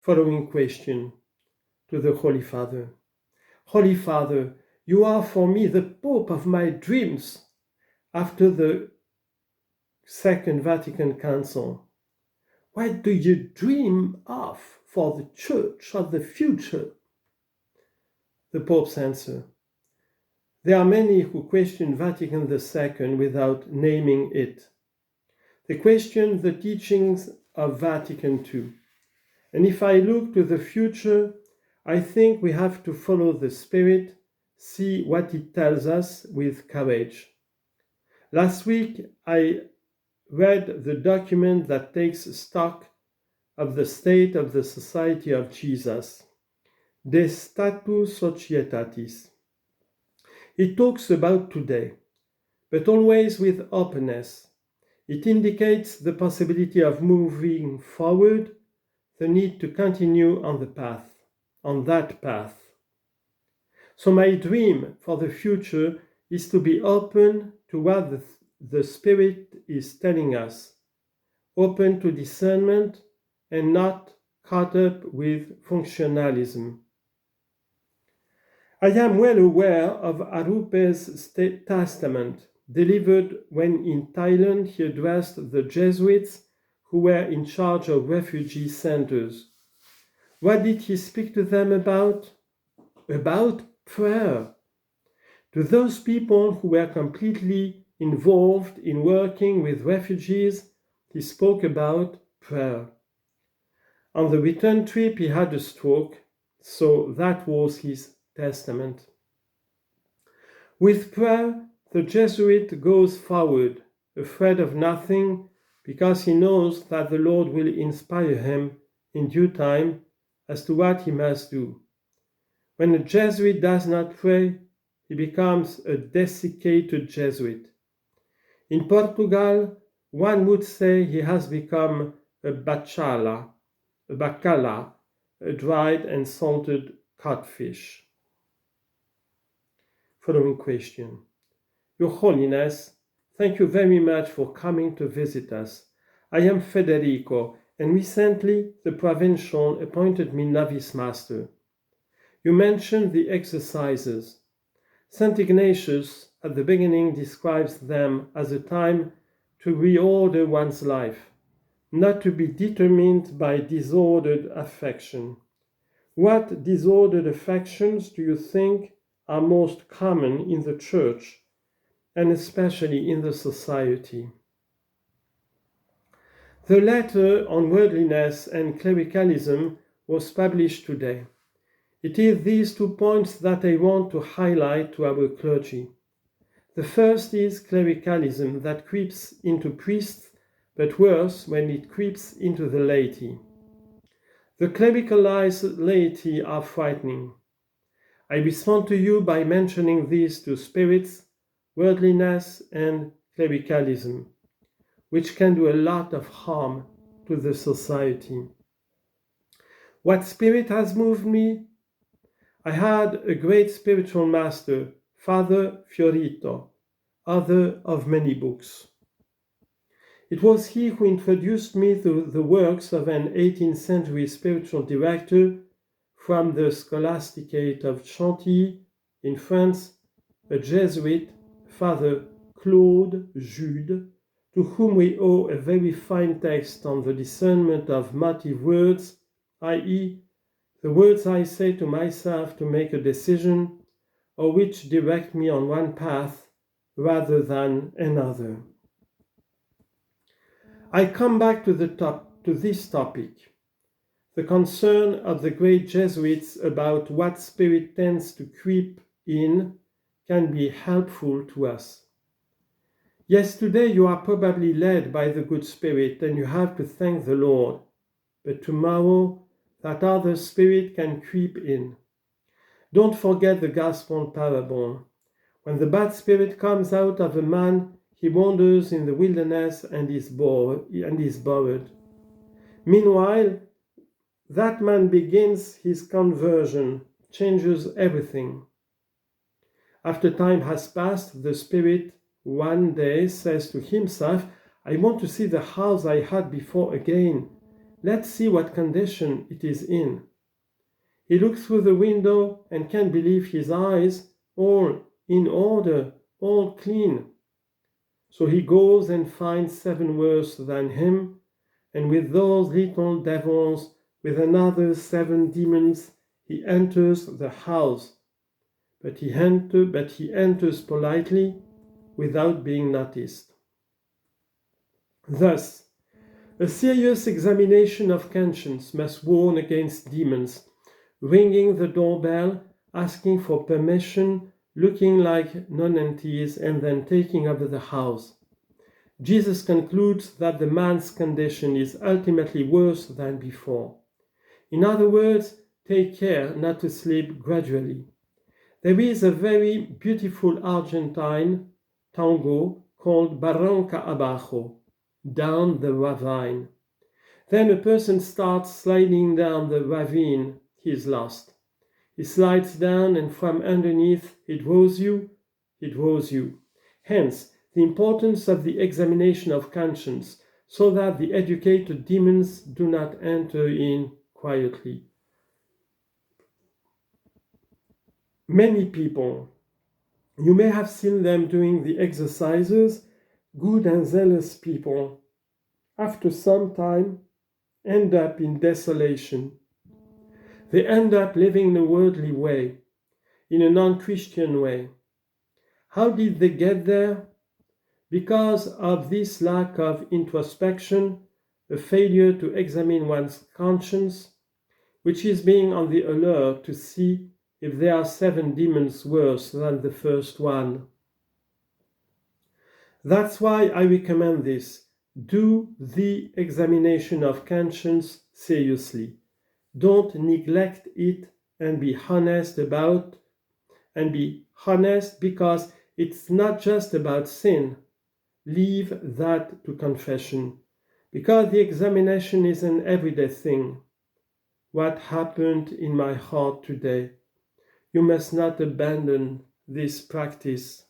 Following question to the Holy Father. Holy Father, you are for me the Pope of my dreams after the Second Vatican Council. What do you dream of for the Church of the future? The Pope's answer. There are many who question Vatican II without naming it. They question the teachings of Vatican II. And if I look to the future, I think we have to follow the Spirit, see what it tells us with courage. Last week, I read the document that takes stock of the state of the Society of Jesus, De Statu Societatis. It talks about today, but always with openness. It indicates the possibility of moving forward, the need to continue on that path. So my dream for the future is to be open to what the Spirit is telling us, open to discernment and not caught up with functionalism. I am well aware of Arupe's testament, delivered when in Thailand he addressed the Jesuits who were in charge of refugee centers. What did he speak to them about? About prayer. To those people who were completely involved in working with refugees, he spoke about prayer. On the return trip, he had a stroke, so that was his testament. With prayer, the Jesuit goes forward, afraid of nothing, because he knows that the Lord will inspire him in due time as to what he must do. When a Jesuit does not pray, he becomes a desiccated Jesuit. In Portugal, one would say he has become a bacala, a dried and salted codfish. Following question. Your Holiness, thank you very much for coming to visit us. I am Federico, and recently the Provincial appointed me Novice Master. You mentioned the exercises. St. Ignatius at the beginning describes them as a time to reorder one's life, not to be determined by disordered affection. What disordered affections do you think are most common in the Church, and especially in the society? The letter on worldliness and clericalism was published today. It is these 2 points that I want to highlight to our clergy. The first is clericalism that creeps into priests, but worse when it creeps into the laity. The clericalized laity are frightening. I respond to you by mentioning these 2 spirits, worldliness and clericalism, which can do a lot of harm to the society. What spirit has moved me? I had a great spiritual master, Father Fiorito, author of many books. It was he who introduced me to the works of an 18th century spiritual director from the scholasticate of Chantilly in France, a Jesuit, Father Claude Jude, to whom we owe a very fine text on the discernment of motive words, i.e., the words I say to myself to make a decision, or which direct me on one path rather than another. I come back to this topic, the concern of the great Jesuits about what spirit tends to creep in can be helpful to us. Yes, today you are probably led by the good spirit and you have to thank the Lord, but tomorrow that other spirit can creep in. Don't forget the gospel parable. When the bad spirit comes out of a man, he wanders in the wilderness and is bored. Meanwhile, that man begins his conversion, changes everything. After time has passed, the spirit one day says to himself, I want to see the house I had before again, Let's see what condition it is in. He looks through the window and can't believe his eyes, all in order, all clean. So he goes and finds 7 worse than him, and with those little devils, with another 7 demons, he enters the house. But he enters politely, without being noticed. Thus, a serious examination of conscience must warn against demons, ringing the doorbell, asking for permission, looking like nonentities, and then taking over the house. Jesus concludes that the man's condition is ultimately worse than before. In other words, take care not to slip gradually. There is a very beautiful Argentine tango called Barranca Abajo, down the ravine. Then a person starts sliding down the ravine, he is lost. He slides down and from underneath it draws you. Hence, the importance of the examination of conscience, so that the educated demons do not enter in quietly. Many people, you may have seen them doing the exercises, good and zealous people, after some time, end up in desolation. They end up living in a worldly way, in a non-Christian way. How did they get there? Because of this lack of introspection, a failure to examine one's conscience, which is being on the alert to see if there are 7 demons worse than the first one. That's why I recommend this. Do the examination of conscience seriously. Don't neglect it, and be honest because it's not just about sin. Leave that to confession, because the examination is an everyday thing. What happened in my heart today? You must not abandon this practice.